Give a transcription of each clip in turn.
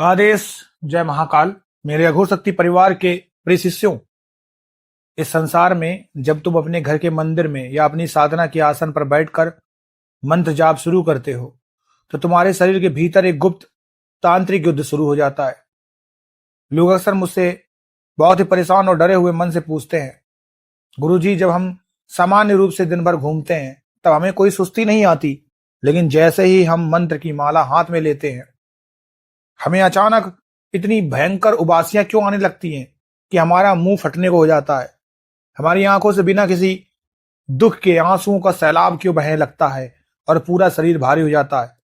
आदेश। जय महाकाल। मेरे अघोर शक्ति परिवार के प्रिय शिष्यों, इस संसार में जब तुम अपने घर के मंदिर में या अपनी साधना के आसन पर बैठकर मंत्र जाप शुरू करते हो तो तुम्हारे शरीर के भीतर एक गुप्त तांत्रिक युद्ध शुरू हो जाता है। लोग अक्सर मुझसे बहुत ही परेशान और डरे हुए मन से पूछते हैं, गुरुजी, जब हम सामान्य रूप से दिन भर घूमते हैं तब हमें कोई सुस्ती नहीं आती, लेकिन जैसे ही हम मंत्र की माला हाथ में लेते हैं हमें अचानक इतनी भयंकर उबासियां क्यों आने लगती हैं कि हमारा मुंह फटने को हो जाता है। हमारी आंखों से बिना किसी दुख के आंसुओं का सैलाब क्यों बहने लगता है और पूरा शरीर भारी हो जाता है।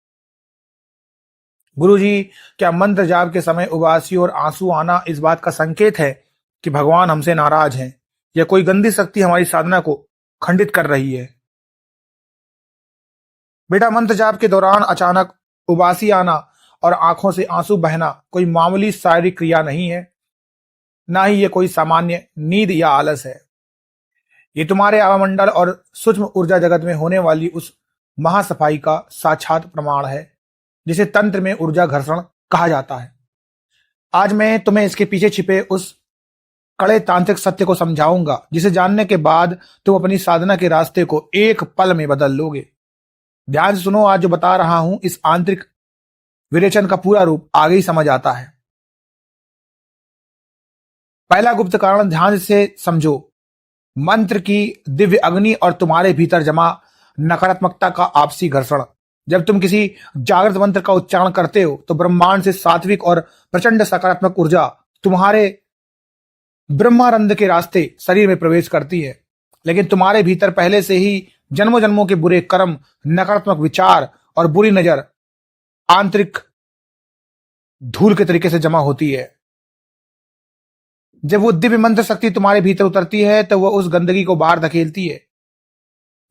गुरुजी, क्या मंत्र जाप के समय उबासी और आंसू आना इस बात का संकेत है कि भगवान हमसे नाराज हैं या कोई गंदी शक्ति हमारी साधना को खंडित कर रही है? बेटा, मंत्र जाप के दौरान अचानक उबासी आना और आंखों से आंसू बहना कोई मामूली शारीरिक क्रिया नहीं है, ना ही ये कोई सामान्य नींद या आलस है। ये तुम्हारे आवामंडल और सूक्ष्म ऊर्जा जगत में होने वाली उस महासफाई का साक्षात प्रमाण है जिसे तंत्र में ऊर्जा घर्षण कहा जाता है। आज मैं तुम्हें इसके पीछे छिपे उस कड़े तांत्रिक सत्य को समझाऊंगा जिसे जानने के बाद तुम अपनी साधना के रास्ते को एक पल में बदल लोगे। ध्यान से सुनो, आज जो बता रहा हूं इस आंतरिक विरेचन का पूरा रूप आगे ही समझ आता है। पहला गुप्त कारण ध्यान से समझो, मंत्र की दिव्य अग्नि और तुम्हारे भीतर जमा नकारात्मकता का आपसी घर्षण। जब तुम किसी जागृत मंत्र का उच्चारण करते हो तो ब्रह्मांड से सात्विक और प्रचंड सकारात्मक ऊर्जा तुम्हारे ब्रह्मानंद के रास्ते शरीर में प्रवेश करती है, लेकिन तुम्हारे भीतर पहले से ही जन्मों जन्मों के बुरे कर्म, नकारात्मक विचार और बुरी नजर आंतरिक धूल के तरीके से जमा होती है। जब वो दिव्य मंत्र शक्ति तुम्हारे भीतर उतरती है तो वह उस गंदगी को बाहर धकेलती है।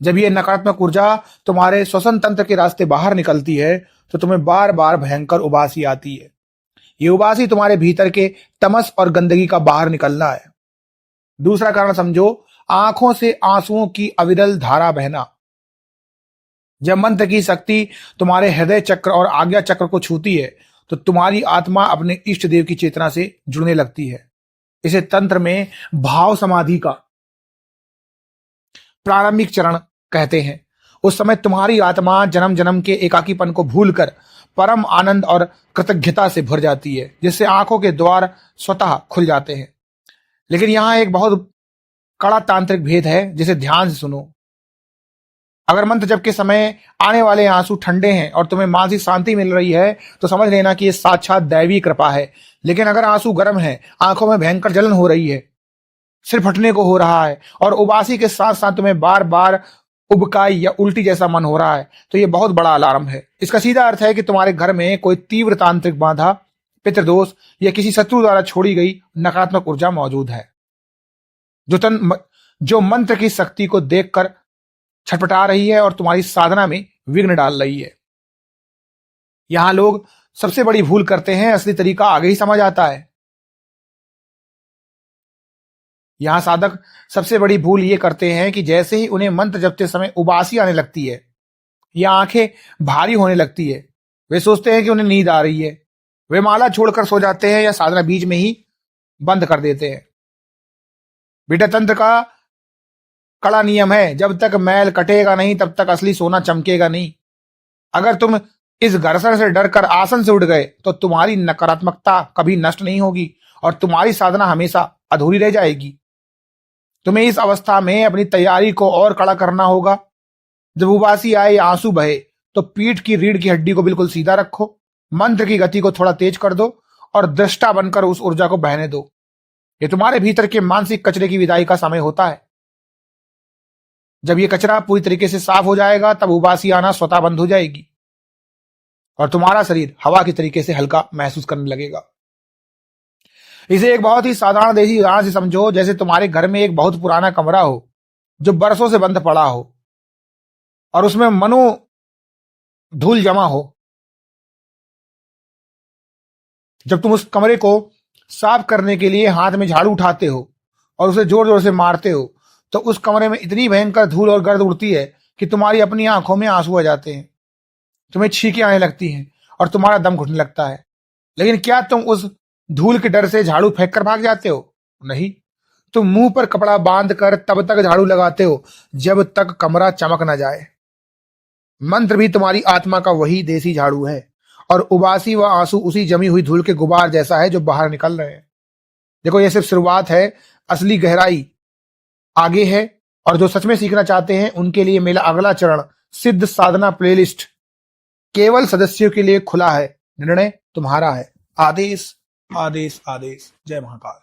जब ये नकारात्मक ऊर्जा तुम्हारे श्वसन तंत्र के रास्ते बाहर निकलती है तो तुम्हें बार बार भयंकर उबासी आती है। ये उबासी तुम्हारे भीतर के तमस और गंदगी का बाहर निकलना है। दूसरा कारण समझो, आंखों से आंसुओं की अविरल धारा बहना। जब मंत्र की शक्ति तुम्हारे हृदय चक्र और आज्ञा चक्र को छूती है तो तुम्हारी आत्मा अपने इष्ट देव की चेतना से जुड़ने लगती है। इसे तंत्र में भाव समाधि का प्रारंभिक चरण कहते हैं। उस समय तुम्हारी आत्मा जन्म जन्म के एकाकीपन को भूलकर परम आनंद और कृतज्ञता से भर जाती है, जिससे आंखों के द्वार स्वतः खुल जाते हैं। लेकिन यहां एक बहुत कड़ा तांत्रिक भेद है जिसे ध्यान से सुनो। अगर मंत्र जप के समय आने वाले आंसू ठंडे हैं और तुम्हें मानसिक शांति मिल रही है तो समझ लेना कि यह साक्षात दैवी कृपा है। लेकिन अगर आंसू गर्म है, आंखों में भयंकर जलन हो रही है, सिर फटने को हो रहा है और उबासी के साथ साथ तुम्हें बार बार उबकाई या उल्टी जैसा मन हो रहा है, तो यह बहुत बड़ा अलार्म है। इसका सीधा अर्थ है कि तुम्हारे घर में कोई तीव्र तांत्रिक बाधा, पितृदोष या किसी शत्रु द्वारा छोड़ी गई नकारात्मक ऊर्जा मौजूद है जो मंत्र की शक्ति को देखकर छटपटा रही है और तुम्हारी साधना में विघ्न डाल रही है। यहां लोग सबसे बड़ी भूल करते हैं, असली तरीका आगे ही समझ आता है। यहां साधक सबसे बड़ी भूल ये करते हैं कि जैसे ही उन्हें मंत्र जपते समय उबासी आने लगती है या आंखें भारी होने लगती है, वे सोचते हैं कि उन्हें नींद आ रही है। वे माला छोड़कर सो जाते हैं या साधना बीच में ही बंद कर देते हैं। बेटा, तंत्र का कड़ा नियम है, जब तक मैल कटेगा नहीं तब तक असली सोना चमकेगा नहीं। अगर तुम इस घर्षण से डरकर आसन से उठ गए तो तुम्हारी नकारात्मकता कभी नष्ट नहीं होगी और तुम्हारी साधना हमेशा अधूरी रह जाएगी। तुम्हें इस अवस्था में अपनी तैयारी को और कड़ा करना होगा। जब उबासी आए या आंसू बहे तो पीठ की रीढ़ की हड्डी को बिल्कुल सीधा रखो, मंत्र की गति को थोड़ा तेज कर दो और दृष्टा बनकर उस ऊर्जा को बहने दो। ये तुम्हारे भीतर के मानसिक कचरे की विदाई का समय होता है। जब ये कचरा पूरी तरीके से साफ हो जाएगा तब उबासी आना स्वतः बंद हो जाएगी और तुम्हारा शरीर हवा की तरीके से हल्का महसूस करने लगेगा। इसे एक बहुत ही साधारण देसी उदाहरण से समझो, जैसे तुम्हारे घर में एक बहुत पुराना कमरा हो जो बरसों से बंद पड़ा हो और उसमें मनो धूल जमा हो। जब तुम उस कमरे को साफ करने के लिए हाथ में झाड़ू उठाते हो और उसे जोर जोर से मारते हो तो उस कमरे में इतनी भयंकर धूल और गर्द उड़ती है कि तुम्हारी अपनी आंखों में आंसू आ जाते हैं, तुम्हें छींकें आने लगती हैं और तुम्हारा दम घुटने लगता है। लेकिन क्या तुम उस धूल के डर से झाड़ू फेंक कर भाग जाते हो? नहीं, तुम मुंह पर कपड़ा बांध कर तब तक झाड़ू लगाते हो जब तक कमरा चमक न जाए। मंत्र भी तुम्हारी आत्मा का वही देसी झाड़ू है, और उबासी व आंसू उसी जमी हुई धूल के गुबार जैसा है जो बाहर निकल रहे हैं। देखो, ये सिर्फ शुरुआत है, असली गहराई आगे है। और जो सच में सीखना चाहते हैं उनके लिए मेरा अगला चरण सिद्ध साधना प्लेलिस्ट केवल सदस्यों के लिए खुला है। निर्णय तुम्हारा है। आदेश, आदेश, आदेश। जय महाकाल।